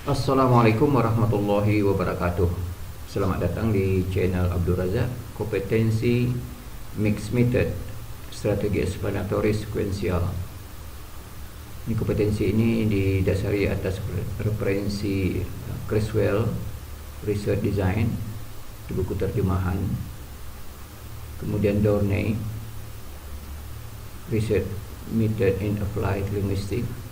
Assalamualaikum warahmatullahi wabarakatuh. Selamat datang di channel Abdul Razak. Kompetensi Mixed Method, strategi eksplanatory sekuensial. Ini kompetensi ini didasari atas referensi Creswell Research Design di buku terjemahan, kemudian Dorney Research Method in Applied Linguistics.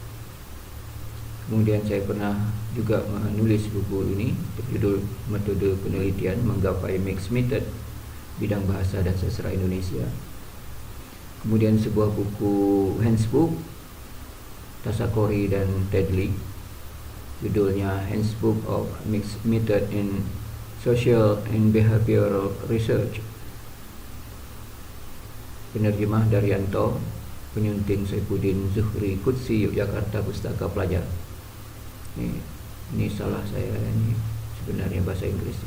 Kemudian saya pernah juga menulis buku ini berjudul Metode Penelitian Menggapai Mixed Method Bidang Bahasa dan Sastra Indonesia. Kemudian sebuah buku Handbook Tasakori dan Tedley, judulnya Handbook of Mixed Method in Social and Behavioral Research. Penerjemah Daryanto, penyunting Saifuddin Zuhri Qudsi, Yogyakarta Pustaka Pelajar. Ini salah saya, ini sebenarnya bahasa Inggris.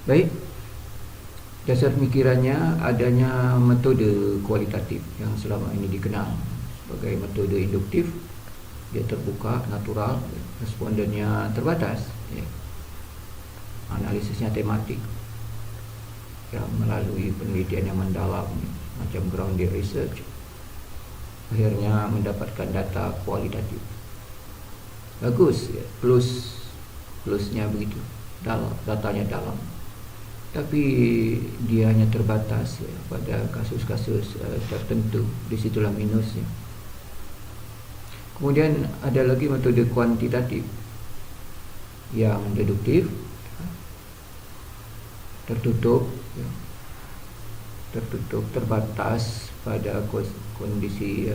Baik, dasar pemikirannya adanya metode kualitatif yang selama ini dikenal sebagai metode induktif. Dia terbuka, natural, respondennya terbatas, analisisnya tematik, melalui penelitian yang mendalam macam grounded research, akhirnya mendapatkan data kualitatif. Bagus, plusnya begitu, datanya dalam, tapi dia hanya terbatas pada kasus-kasus tertentu. Disitulah minusnya. Kemudian ada lagi metode kuantitatif yang deduktif, tertutup, terbatas pada kondisi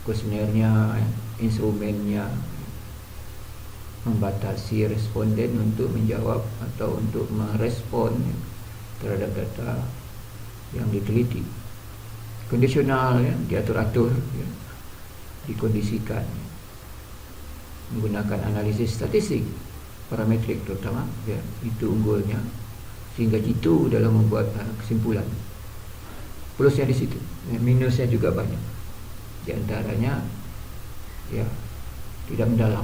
kuesionernya, instrumennya, membatasi responden untuk menjawab atau untuk merespon terhadap data yang diteliti. Kondisional, diatur-atur, dikondisikan, menggunakan analisis statistik, parametrik terutama, itu unggulnya, sehingga jitu dalam membuat kesimpulan. Plusnya di situ, minusnya juga banyak. Di antaranya, tidak mendalam,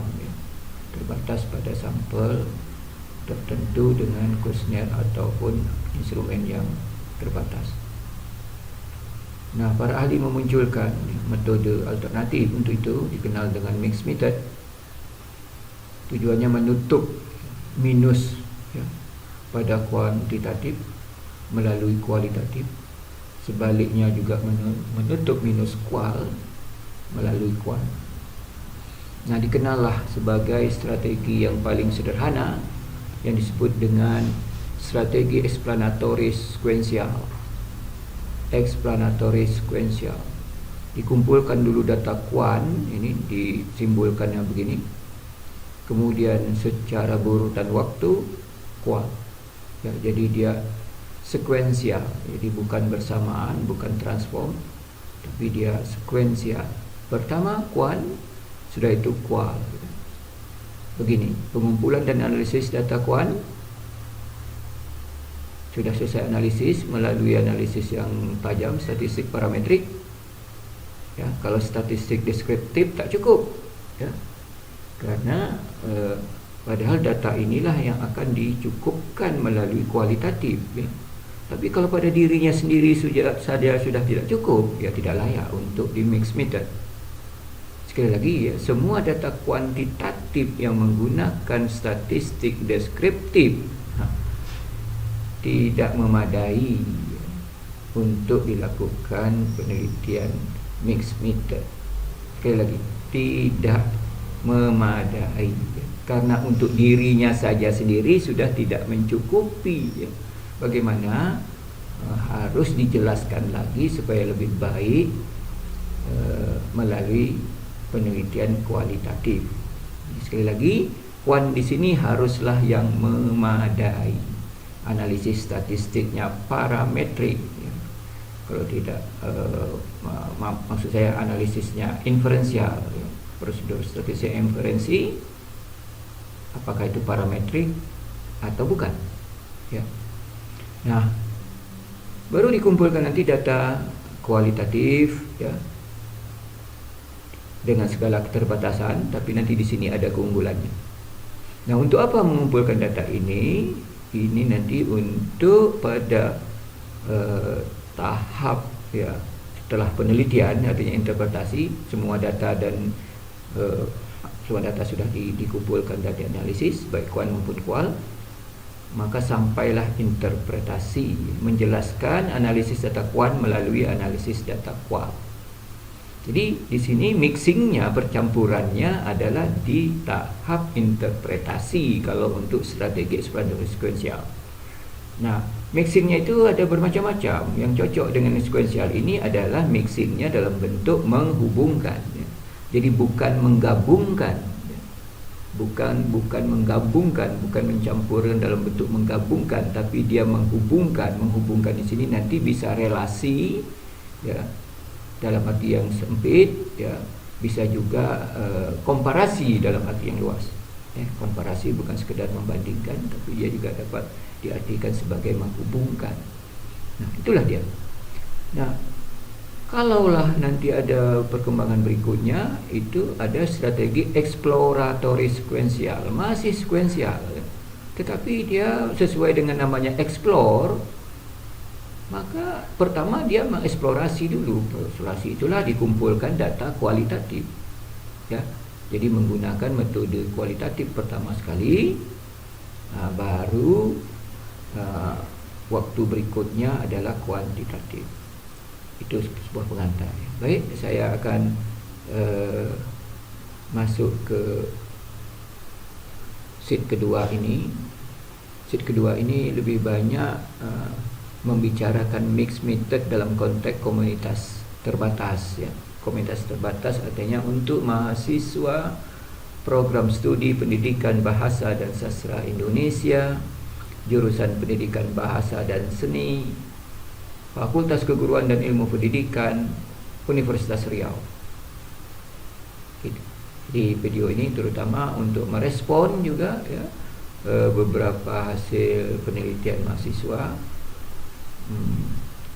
terbatas pada sampel tertentu dengan kuesioner ataupun instrumen yang terbatas. Nah, para ahli memunculkan metode alternatif untuk itu, dikenal dengan mixed method. Tujuannya menutup minus pada kuantitatif melalui kualitatif, sebaliknya juga menutup minus kual melalui kuan. Nah, dikenallah sebagai strategi yang paling sederhana yang disebut dengan strategi eksplanatory sekuensial. Dikumpulkan dulu data kuan, ini disimbolkannya begini. Kemudian secara berurutan waktu kual. Jadi dia sekuensial. Jadi bukan bersamaan, bukan transform, tapi dia sekuensial. Pertama kuan, sudah itu kual. Begini, pengumpulan dan analisis data kuan sudah selesai analisis melalui analisis yang tajam, statistik parametrik. Kalau statistik deskriptif tak cukup, karena padahal data inilah yang akan dicukupkan melalui kualitatif. Tapi kalau pada dirinya sendiri saja sudah tidak cukup, tidak layak untuk di mixed method. Sekali lagi, semua data kuantitatif yang menggunakan statistik deskriptif tidak memadai untuk dilakukan penelitian mixed method. Sekali lagi, tidak memadai, karena untuk dirinya saja sendiri sudah tidak mencukupi. Bagaimana harus dijelaskan lagi supaya lebih baik melalui penelitian kualitatif. Sekali lagi, kuan di sini haruslah yang memadai. Analisis statistiknya parametrik. Kalau tidak, maksud saya analisisnya inferensial. Prosedur statistik inferensi, apakah itu parametrik atau bukan? Nah, baru dikumpulkan nanti data kualitatif, dengan segala keterbatasan, tapi nanti di sini ada keunggulannya. Nah, untuk apa mengumpulkan data ini? Ini nanti untuk pada tahap ya setelah penelitian, artinya interpretasi, semua data dan semua data sudah dikumpulkan dan dianalisis baik kuan maupun kual, maka sampailah interpretasi, menjelaskan analisis data kuan melalui analisis data kual. Jadi di sini mixingnya, percampurannya adalah di tahap interpretasi kalau untuk strategi eksplorasi sekuensial. Nah, mixingnya itu ada bermacam-macam. Yang cocok dengan sekuensial ini adalah mixingnya dalam bentuk menghubungkan. Jadi bukan menggabungkan, bukan menggabungkan, bukan mencampurkan dalam bentuk menggabungkan, tapi dia menghubungkan. Menghubungkan di sini nanti bisa relasi, ya, dalam arti yang sempit, ya, bisa juga komparasi dalam arti yang luas. Komparasi bukan sekedar membandingkan, tapi dia juga dapat diartikan sebagai menghubungkan. Nah, itulah dia. Nah, kalaulah nanti ada perkembangan berikutnya, itu ada strategi exploratory sekuensial, masih sekuensial, tetapi dia sesuai dengan namanya explore. Maka pertama dia mengeksplorasi dulu. Eksplorasi itulah dikumpulkan data kualitatif, ya. Jadi menggunakan metode kualitatif pertama sekali, baru waktu berikutnya adalah kuantitatif. Itu sebuah pengantar. Baik, saya akan masuk ke sheet kedua ini. Sheet kedua ini lebih banyak membicarakan mixed method dalam konteks komunitas terbatas, ya. Komunitas terbatas artinya untuk mahasiswa program studi pendidikan bahasa dan sastra Indonesia, jurusan pendidikan bahasa dan seni, Fakultas Keguruan dan Ilmu Pendidikan, Universitas Riau. Di video ini terutama untuk merespon juga, ya, beberapa hasil penelitian mahasiswa,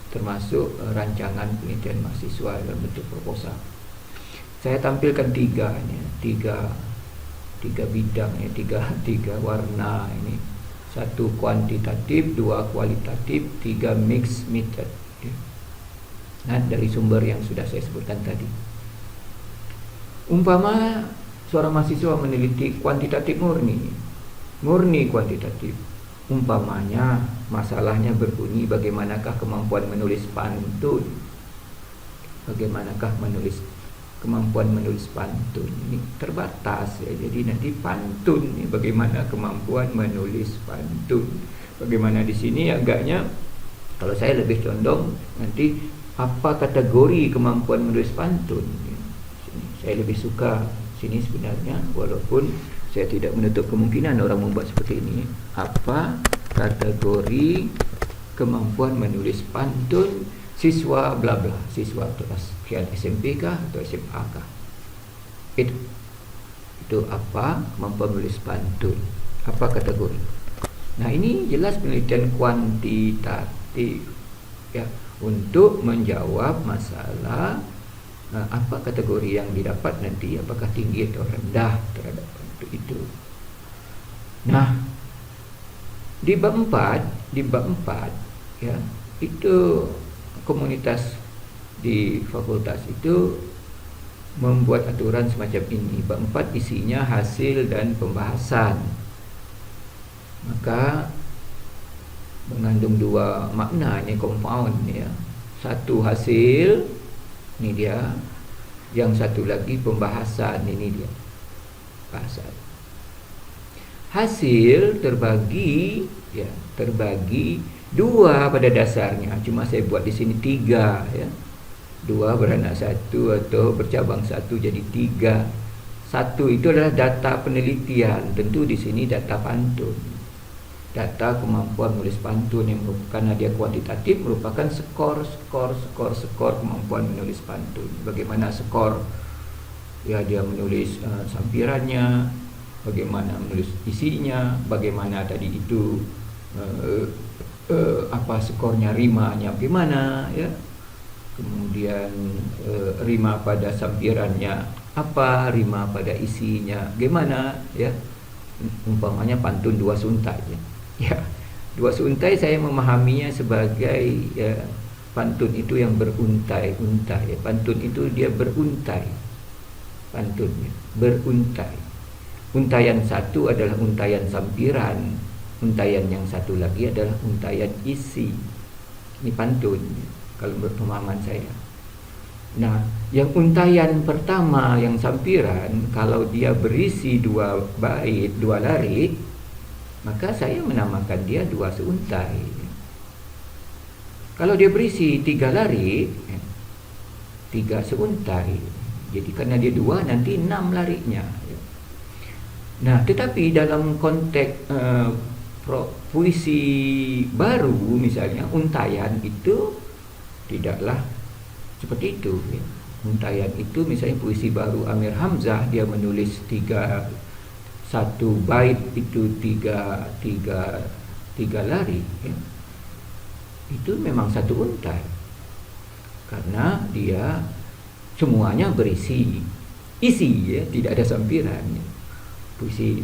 termasuk rancangan penelitian mahasiswa dalam bentuk proposal. Saya tampilkan tiga bidang, ya, tiga warna ini. Satu kuantitatif, dua kualitatif, tiga mixed method, ya. Nah, dari sumber yang sudah saya sebutkan tadi. Umpama seorang mahasiswa meneliti kuantitatif murni kuantitatif. Umpamanya masalahnya berbunyi bagaimanakah kemampuan menulis pantun. Kemampuan menulis pantun ini terbatas, ya. Jadi nanti pantun ini bagaimana kemampuan menulis pantun. Bagaimana di sini agaknya kalau saya lebih condong nanti apa kategori kemampuan menulis pantun. Saya lebih suka sini sebenarnya, walaupun saya tidak menutup kemungkinan orang membuat seperti ini. Apa kategori kemampuan menulis pantun siswa bla bla, siswa kelas sekian SMP kah atau SMA kah? Itu apa kemampuan menulis pantun? Apa kategori? Nah, ini jelas penelitian kuantitatif, ya, untuk menjawab masalah apa kategori yang didapat nanti, apakah tinggi atau rendah terhadap itu. Nah, di bab 4, ya, itu komunitas di fakultas itu membuat aturan semacam ini. Bab 4 isinya hasil dan pembahasan. Maka mengandung dua makna, ini compound, ya. Satu hasil, ini dia. Yang satu lagi pembahasan, ini dia. Bahasan. Hasil terbagi, ya, terbagi dua pada dasarnya. Cuma saya buat di sini tiga, ya. Dua beranak satu atau bercabang satu jadi tiga. Satu itu adalah data penelitian. Tentu di sini data pantun. Data kemampuan menulis pantun yang merupakan hadiah kuantitatif, merupakan skor kemampuan menulis pantun. Bagaimana skor? Ya, dia menulis sampirannya, bagaimana menulis isinya, bagaimana tadi itu apa skornya, rimanya bagaimana, ya. Kemudian rima pada sampirannya apa, rima pada isinya bagaimana, ya. umpamanya pantun dua suntai ya. Ya, dua suntai saya memahaminya sebagai pantun itu yang beruntai-untai ya. Pantun itu dia beruntai, pantunnya beruntai. Untayan satu adalah untayan sampiran, untayan yang satu lagi adalah untayan isi. Ini pantun kalau menurut pemahaman saya. Nah, yang untayan pertama yang sampiran, kalau dia berisi 2 bait, 2 larik, maka saya menamakan dia 2 seuntai. Kalau dia berisi 3 larik, 3 seuntai. Jadi karena dia 2 nanti 6 lariknya. Nah, tetapi dalam konteks puisi baru misalnya, untayan itu tidaklah seperti itu ya. Untayan itu misalnya puisi baru Amir Hamzah, dia menulis 1 bait itu 3 lari ya. Itu memang 1 untai karena dia semuanya berisi isi ya, tidak ada sampiran ya. Puisi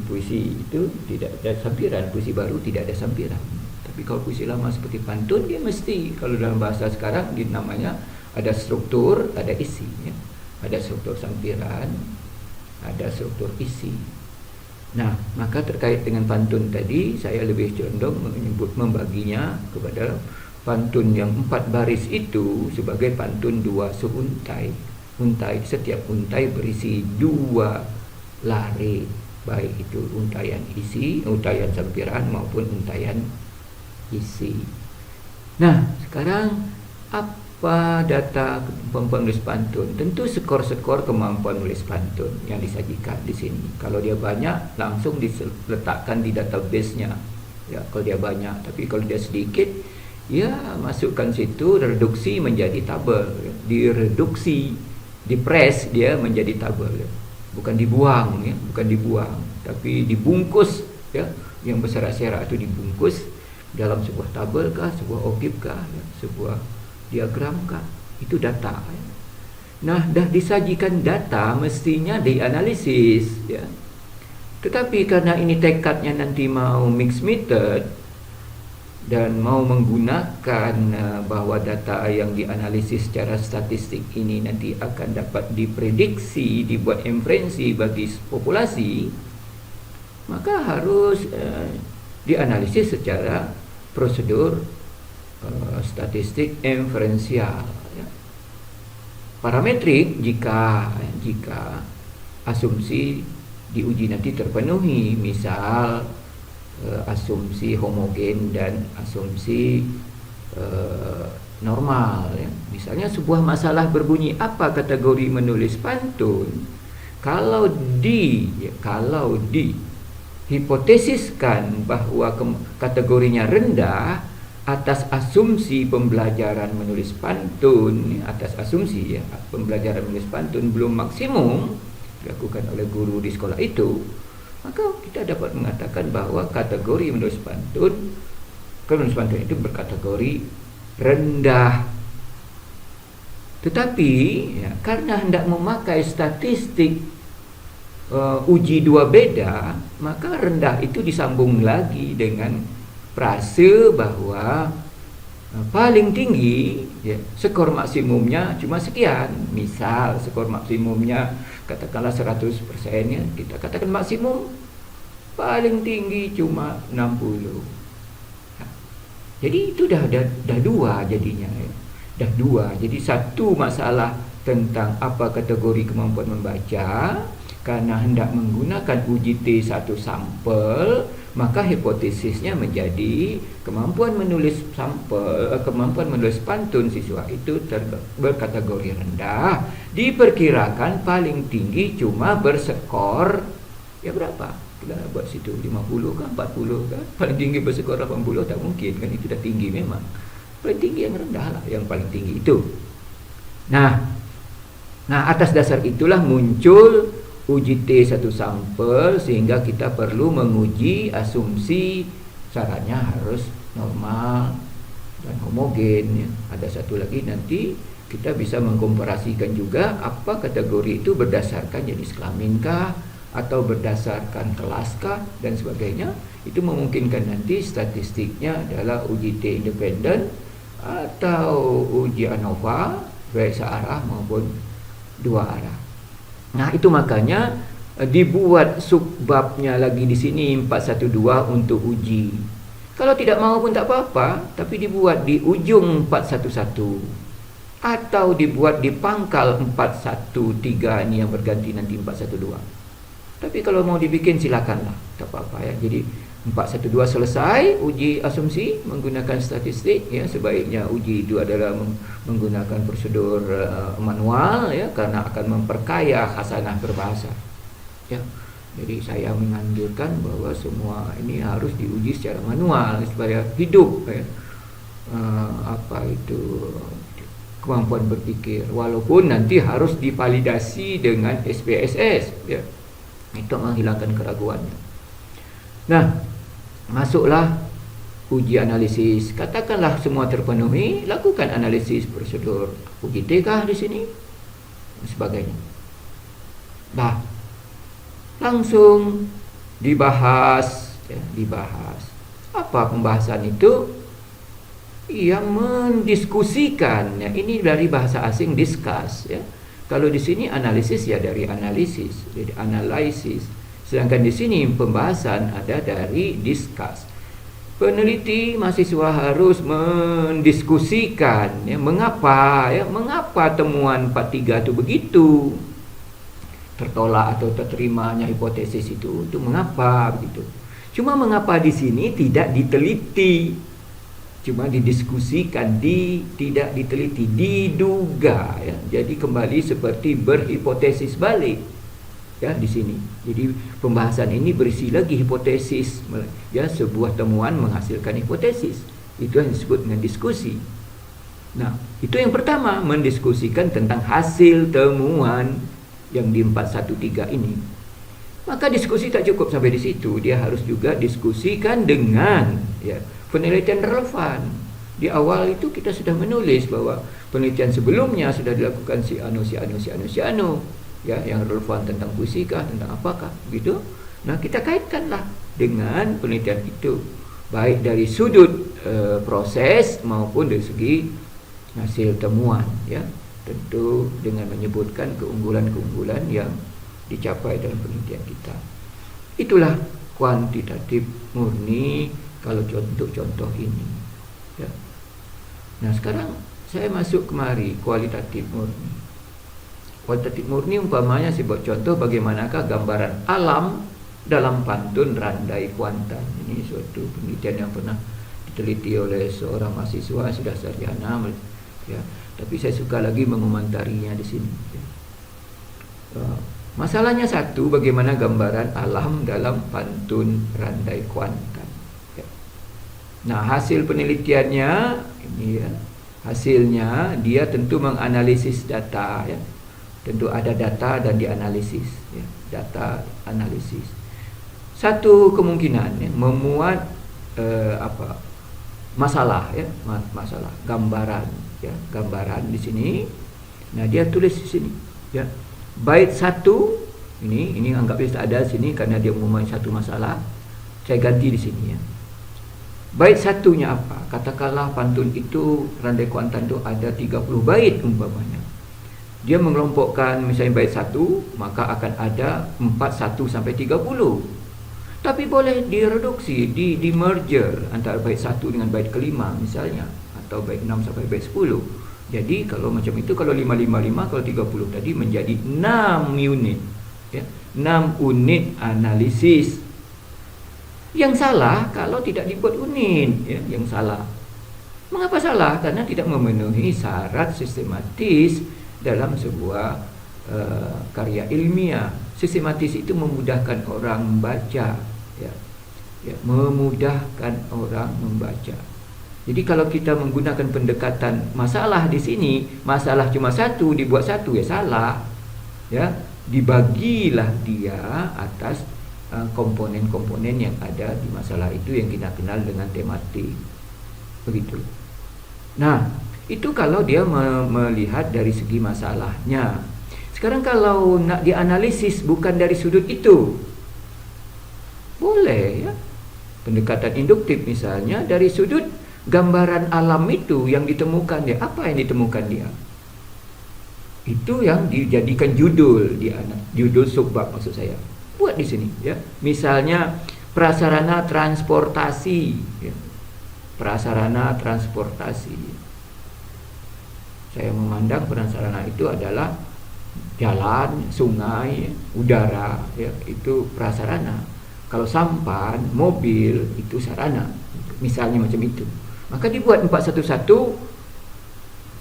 itu tidak ada sampiran, puisi baru tidak ada sampiran. Tapi kalau puisi lama seperti pantun, dia mesti, kalau dalam bahasa sekarang namanya ada struktur, ada isi ya. Ada struktur sampiran, ada struktur isi. Nah, maka terkait dengan pantun tadi, saya lebih condong membaginya kepada pantun yang 4 baris itu sebagai pantun 2 seuntai. Untai, setiap untai berisi 2 lari, baik itu untayan isi, untayan sampiran maupun untayan isi. Nah, sekarang apa data kemampuan menulis pantun? Tentu skor-skor kemampuan menulis pantun yang disajikan di sini. Kalau dia banyak, langsung diletakkan di database-nya. Ya, kalau dia banyak, tapi kalau dia sedikit, ya masukkan situ, reduksi menjadi tabel. Direduksi, dipres dia menjadi tabel. Bukan dibuang ya, bukan dibuang, tapi dibungkus ya, yang berserak-serak itu dibungkus dalam sebuah tabel kah, sebuah objek kah, ya, sebuah diagram kah, itu data ya. Nah, dah disajikan data mestinya dianalisis ya. Tetapi karena ini tekadnya nanti mau mixed method dan mau menggunakan bahwa data yang dianalisis secara statistik ini nanti akan dapat diprediksi, dibuat inferensi bagi populasi, maka harus dianalisis secara prosedur statistik inferensial ya. Parametrik jika asumsi diuji nanti terpenuhi, misal asumsi homogen dan asumsi normal ya. Misalnya sebuah masalah berbunyi apa kategori menulis pantun, kalau hipotesiskan bahwa kategorinya rendah atas asumsi pembelajaran menulis pantun, atas asumsi ya, pembelajaran menulis pantun belum maksimum dilakukan oleh guru di sekolah itu, maka kita dapat mengatakan bahwa kategori menulis pantun itu berkategori rendah. Tetapi ya, karena hendak memakai statistik uji 2 beda, maka rendah itu disambung lagi dengan frase bahwa paling tinggi ya, skor maksimumnya cuma sekian. Misal skor maksimumnya katakanlah 100% ya, kita katakan maksimum paling tinggi cuma 60. Nah, jadi itu dah 2 jadinya ya. Dah 2. Jadi satu masalah tentang apa kategori kemampuan membaca, karena hendak menggunakan uji T1 sampel, maka hipotesisnya menjadi kemampuan menulis pantun siswa itu berkategori rendah, diperkirakan paling tinggi cuma berskor ya berapa? Kita buat situ 50 kan, 40 kan, paling tinggi berskor 80 tak mungkin kan, itu dah tinggi memang. Paling tinggi yang rendah lah, yang paling tinggi itu. Nah atas dasar itulah muncul uji T1 sampel, sehingga kita perlu menguji asumsi syaratnya harus normal dan homogen ya. Ada satu lagi nanti kita bisa mengkomparasikan juga apa kategori itu berdasarkan jenis kelamin kah, atau berdasarkan kelas kah dan sebagainya. Itu memungkinkan nanti statistiknya adalah uji T independen atau uji ANOVA baik searah maupun dua arah. Nah, itu makanya dibuat subbabnya lagi di sini 412 untuk uji. Kalau tidak mau pun tak apa-apa, tapi dibuat di ujung 411 atau dibuat di pangkal 413 ini yang berganti nanti 412. Tapi kalau mau dibikin silakanlah, tak apa-apa ya. Jadi 412 selesai uji asumsi menggunakan statistik ya, sebaiknya uji itu adalah menggunakan prosedur manual ya, karena akan memperkaya khasanah berbahasa ya. Jadi saya menganjurkan bahwa semua ini harus diuji secara manual supaya hidup ya. Apa itu kemampuan berpikir, walaupun nanti harus divalidasi dengan SPSS ya, itu menghilangkan keraguannya. Nah, masuklah uji analisis. Katakanlah semua terpenuhi, lakukan analisis prosedur uji T kah di sini dan sebagainya. Nah, langsung dibahas ya, dibahas. Apa pembahasan itu? Yang mendiskusikan ya, ini dari bahasa asing discuss ya. Kalau di sini analisis ya dari analisis, jadi analisis. Sedangkan di sini pembahasan ada dari discuss. Peneliti mahasiswa harus mendiskusikan ya, mengapa temuan 43 itu begitu, tertolak atau terterimanya hipotesis itu mengapa begitu. Cuma mengapa di sini tidak diteliti, cuma didiskusikan, tidak diteliti, diduga ya. Jadi kembali seperti berhipotesis balik ya di sini. Jadi pembahasan ini berisi lagi hipotesis ya, sebuah temuan menghasilkan hipotesis. Itu yang disebut dengan diskusi. Nah, itu yang pertama, mendiskusikan tentang hasil temuan yang di 413 ini. Maka diskusi tak cukup sampai di situ, dia harus juga diskusikan dengan ya, penelitian relevan. Di awal itu kita sudah menulis bahwa penelitian sebelumnya sudah dilakukan si anu ya, yang relevan tentang fisikah, tentang apakah gitu. Nah, kita kaitkanlah dengan penelitian itu, baik dari sudut proses maupun dari segi hasil temuan ya. Tentu dengan menyebutkan keunggulan-keunggulan yang dicapai dalam penelitian kita. Itulah kuantitatif murni kalau contoh-contoh ini ya. Nah, sekarang saya masuk kemari kualitatif murni. Kualitatif murni umpamanya saya buat contoh bagaimanakah gambaran alam dalam pantun randai kuantan. Ini suatu penelitian yang pernah diteliti oleh seorang mahasiswa sudah sarjana ya. Tapi saya suka lagi mengomentarinya di sini ya. Masalahnya satu, bagaimana gambaran alam dalam pantun randai kuantan ya. Nah, hasil penelitiannya ini ya, hasilnya dia tentu menganalisis data ya. Tentu ada data dan dianalisis ya. Data analisis. Satu kemungkinan ya, memuat masalah ya, masalah gambaran ya, gambaran di sini. Nah, dia tulis di sini ya. Bait satu ini anggapnya ada di sini karena dia memuat satu masalah. Saya ganti di sini ya. Bait satunya apa? Katakanlah pantun itu randai kuantan itu ada 30 bait umpamanya. Dia mengelompokkan misalnya bait 1, maka akan ada 41 sampai 30. Tapi boleh direduksi, di merger antara bait 1 dengan bait kelima misalnya, atau bait 6 sampai bait 10. Jadi kalau macam itu, kalau 555, kalau 30 tadi menjadi 6 unit ya, 6 unit analisis. Yang salah kalau tidak dibuat unit ya, yang salah. Mengapa salah? Karena tidak memenuhi syarat sistematis dalam sebuah karya ilmiah. Sistematis itu memudahkan orang membaca ya. Ya, memudahkan orang membaca. Jadi kalau kita menggunakan pendekatan masalah di sini, masalah cuma satu dibuat satu ya salah. Ya, dibagilah dia atas komponen-komponen yang ada di masalah itu yang kita kenal dengan tematik. Begitu. Nah, itu kalau dia melihat dari segi masalahnya. Sekarang kalau nak dianalisis bukan dari sudut itu, boleh ya. Pendekatan induktif misalnya dari sudut gambaran alam itu yang ditemukan dia. Apa yang ditemukan dia? Itu yang dijadikan judul di judul subbab maksud saya. Buat di sini ya. Misalnya prasarana transportasi ya. Prasarana transportasi. Saya memandang prasarana itu adalah jalan, sungai, udara ya, itu prasarana. Kalau sampan, mobil itu sarana. Misalnya macam itu. Maka dibuat 411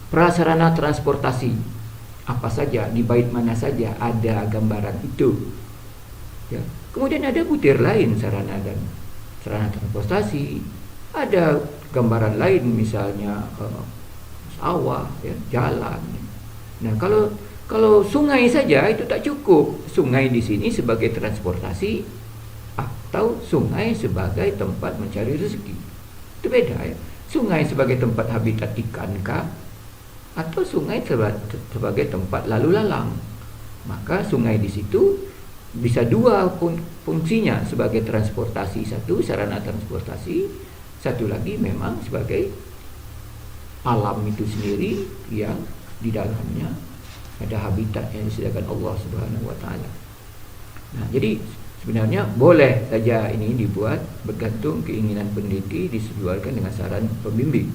prasarana transportasi. Apa saja, di bait mana saja ada gambaran itu. Ya. Kemudian ada butir lain sarana dan sarana transportasi. Ada gambaran lain misalnya sawah, ya, jalan. Nah, kalau sungai saja itu tak cukup. Sungai di sini sebagai transportasi atau sungai sebagai tempat mencari rezeki. Itu beda ya. Sungai sebagai tempat habitat ikan kah? Atau sungai sebagai tempat lalu lalang. Maka sungai di situ bisa dua fungsinya, sebagai transportasi satu, sarana transportasi, satu lagi memang sebagai alam itu sendiri yang di dalamnya ada habitat yang disediakan Allah Subhanahu wa taala. Nah, jadi sebenarnya boleh saja ini dibuat, bergantung keinginan peneliti, disesuaikan dengan saran pembimbing.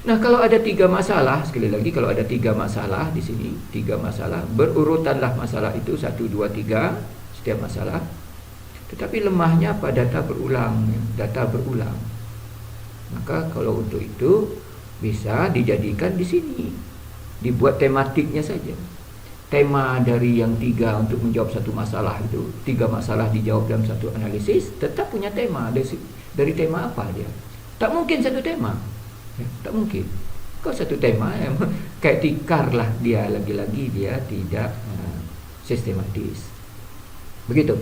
Nah, kalau ada 3 masalah, sekali lagi kalau ada 3 masalah di sini, 3 masalah, berurutanlah masalah itu 1, 2, 3 setiap masalah. Tetapi lemahnya apa? Data berulang. Maka kalau untuk itu bisa dijadikan di sini, dibuat tematiknya saja. Tema dari yang 3 untuk menjawab satu masalah itu, 3 masalah dijawab dalam satu analisis, tetap punya tema. Dari tema apa dia? Tak mungkin satu tema ya, tak mungkin. Kalau satu tema kayak tikar lah dia, lagi-lagi dia tidak sistematis. Begitu.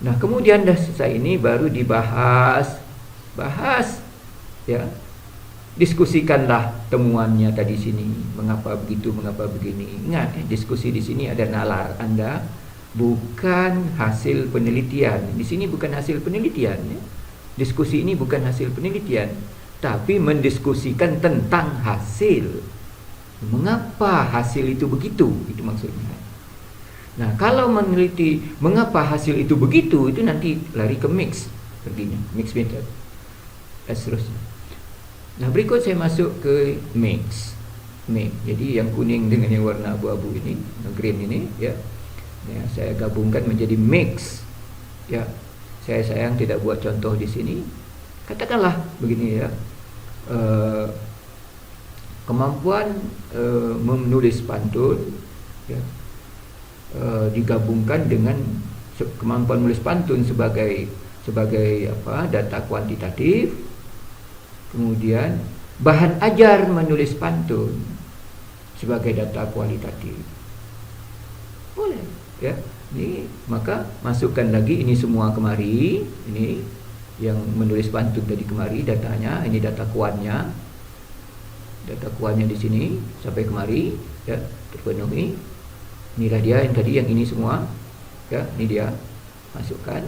Nah, kemudian dah selesai ini baru dibahas ya. Diskusikanlah temuannya tadi sini, mengapa begitu, mengapa begini. Ingat, diskusi di sini ada nalar Anda, bukan hasil penelitian. Di sini bukan hasil penelitian ya. Diskusi ini bukan hasil penelitian, tapi mendiskusikan tentang hasil. Mengapa hasil itu begitu? Itu maksudnya. Nah, kalau meneliti mengapa hasil itu begitu, itu nanti lari ke mix, perginya mix method dan seterusnya. Nah, berikut saya masuk ke mix. Jadi yang kuning dengan yang warna abu-abu ini, green ini ya. Saya gabungkan menjadi mix. Ya. Saya sayang tidak buat contoh di sini. Katakanlah begini ya. Kemampuan menulis pantun ya, digabungkan dengan kemampuan menulis pantun sebagai data kuantitatif. Kemudian bahan ajar menulis pantun sebagai data kualitatif. Boleh ya. Ini maka masukkan lagi ini semua kemari. Ini yang menulis pantun tadi kemari datanya, ini data kuannya. Data kuannya di sini sampai kemari ya, terpenuhi. Inilah dia yang tadi, yang ini semua. Ya, ini dia. Masukkan.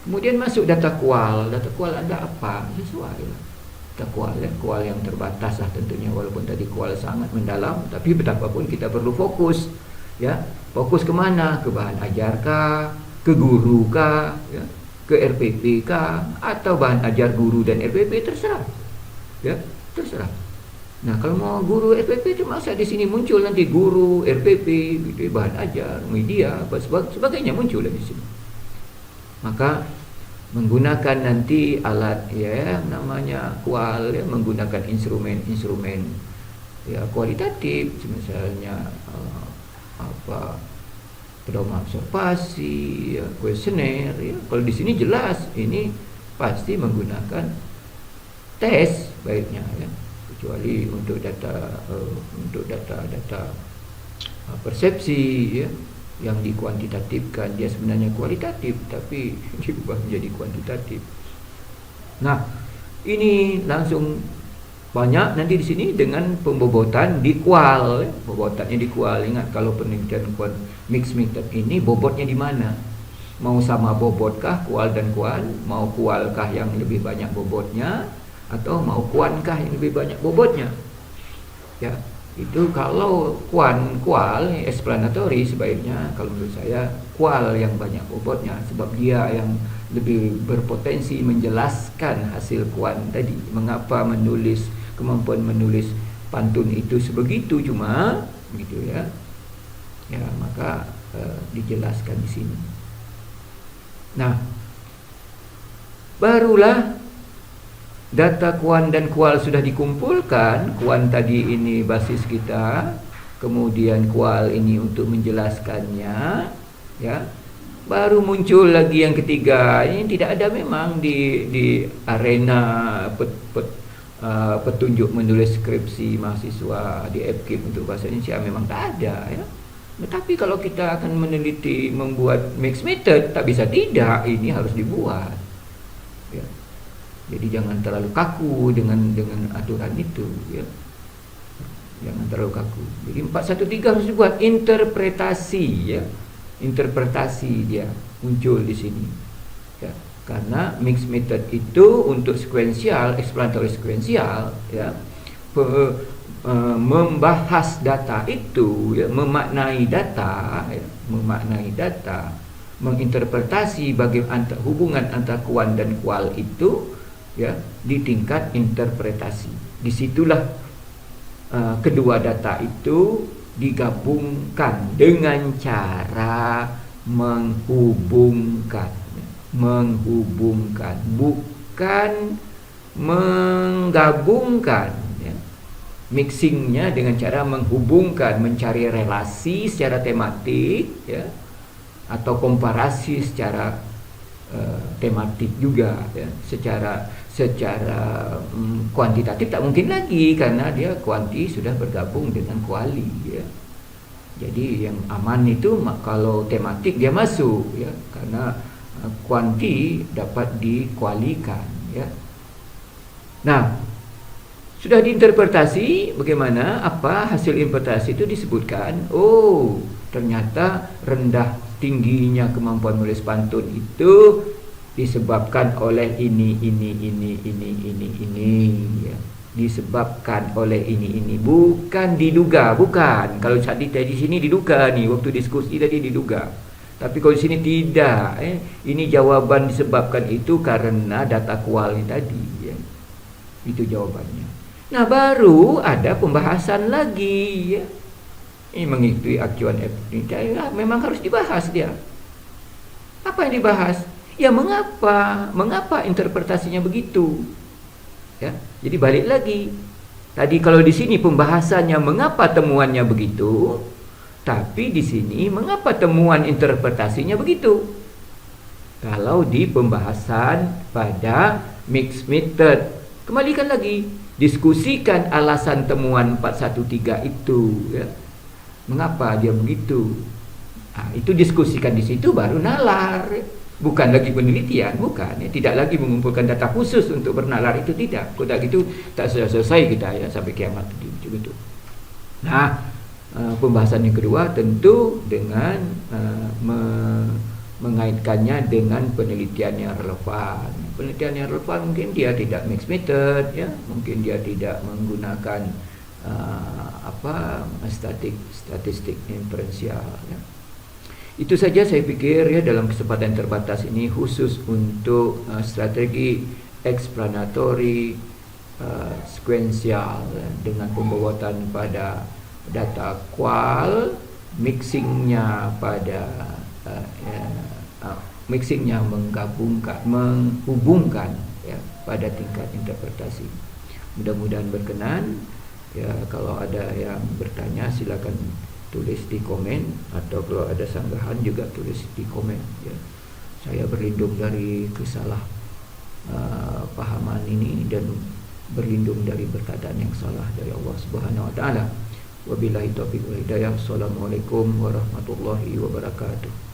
Kemudian masuk data kual. Data kual Anda apa? Sesuai lah. Data kual ya, kual yang terbatas lah tentunya, walaupun tadi kual sangat mendalam, tapi betapapun kita perlu fokus ya. Fokus kemana? Ke bahan ajar kah? Ke guru kah? Ya? Ke RPP kah? Atau bahan ajar guru dan RPP, terserah. Ya, terserah. Nah, kalau mau guru RPP itu masa di sini muncul nanti guru RPP, gitu, bahan ajar, media, sebagainya muncul di sini. Maka menggunakan nanti alat ya namanya kual ya, menggunakan instrumen ya kualitatif, misalnya pedoman observasi ya, kuesioner ya. Kalau di sini jelas ini pasti menggunakan tes baiknya ya, kecuali untuk data persepsi ya, yang dikuantitatifkan dia sebenarnya kualitatif tapi diubah menjadi kuantitatif. Nah, ini langsung Banyak nanti di sini dengan pembobotan di kual, bobotannya di kual. Ingat kalau penelitian kual mix method ini bobotnya di mana? Mau sama bobotkah kual dan kual? Mau kualkah yang lebih banyak bobotnya? Atau mau kuankah yang lebih banyak bobotnya? Ya, itu kalau kual explanatory sebaiknya kalau menurut saya kual yang banyak bobotnya, sebab dia yang lebih berpotensi menjelaskan hasil kuan tadi. Mengapa kemampuan menulis pantun itu sebegitu, cuma begitu ya. Ya, maka dijelaskan di sini. Nah, barulah data kuan dan kual sudah dikumpulkan. Kuan tadi ini basis kita, kemudian kual ini untuk menjelaskannya, ya. Baru muncul lagi yang ketiga. Ini tidak ada memang di arena petunjuk menulis skripsi mahasiswa di FKIP untuk bahasa Indonesia memang tak ada, ya. Tetapi kalau kita akan meneliti membuat mixed method, tak bisa tidak, ini harus dibuat, ya. Jadi jangan terlalu kaku dengan aturan itu, ya. Jangan terlalu kaku. Jadi 413 harus dibuat interpretasi, ya. Interpretasi dia muncul di sini, ya. Karena mixed method itu untuk sekuensial, explanatory sekuensial, ya, membahas data itu, ya, memaknai data, ya, menginterpretasi bagaimana hubungan antara kuan dan kual itu, ya, di tingkat interpretasi. Disitulah kedua data itu digabungkan dengan cara menghubungkan, bukan menggabungkan, ya. Mixingnya dengan cara menghubungkan, mencari relasi secara tematik, ya, atau komparasi secara tematik juga, ya. Secara kuantitatif tak mungkin lagi, karena dia kuanti sudah bergabung dengan kuali, ya. Jadi yang aman itu kalau tematik dia masuk, ya, karena kuanti dapat dikualikan, ya. Nah, sudah diinterpretasi bagaimana, apa hasil interpretasi itu disebutkan. Oh, ternyata rendah tingginya kemampuan menulis pantun itu disebabkan oleh ini, ya. Disebabkan oleh ini, bukan diduga, bukan. Kalau tadi sini diduga nih, waktu diskusi tadi diduga. Tapi kalau di sini tidak, ini jawaban disebabkan itu karena data kual ini tadi, ya. Itu jawabannya. Nah, baru ada pembahasan lagi, ya. Ini mengikuti acuan FKIP, ya, memang harus dibahas dia. Apa yang dibahas? Ya, mengapa interpretasinya begitu? Ya, jadi balik lagi. Tadi kalau di sini pembahasannya mengapa temuannya begitu, tapi di sini mengapa temuan interpretasinya begitu? Kalau di pembahasan pada mixed method, kembalikan lagi, diskusikan alasan temuan 413 itu, ya. Mengapa dia begitu? Nah, itu diskusikan di situ baru nalar. Bukan lagi penelitian, bukan, ya. Tidak lagi mengumpulkan data khusus untuk bernalar, itu tidak. Kalau tak gitu tak selesai kita, ya, sampai kiamat begitu. Nah, pembahasan yang kedua tentu dengan mengaitkannya dengan penelitian yang relevan. Penelitian yang relevan mungkin dia tidak mixed method, ya, mungkin dia tidak menggunakan statistik inferensial, ya. Itu saja saya pikir, ya, dalam kesempatan terbatas ini khusus untuk strategi explanatory sekuensial, dengan pembuatan pada data kual, mixingnya pada mixingnya menghubungkan, ya, pada tingkat interpretasi. Mudah-mudahan berkenan, ya. Kalau ada yang bertanya silakan tulis di komen, atau kalau ada sanggahan juga tulis di komen, ya. Saya berlindung dari pahaman ini dan berlindung dari perkataan yang salah dari Allah Subhanahu wa taala. Wabillahi taufiq wal hidayah. Assalamualaikum warahmatullahi wabarakatuh.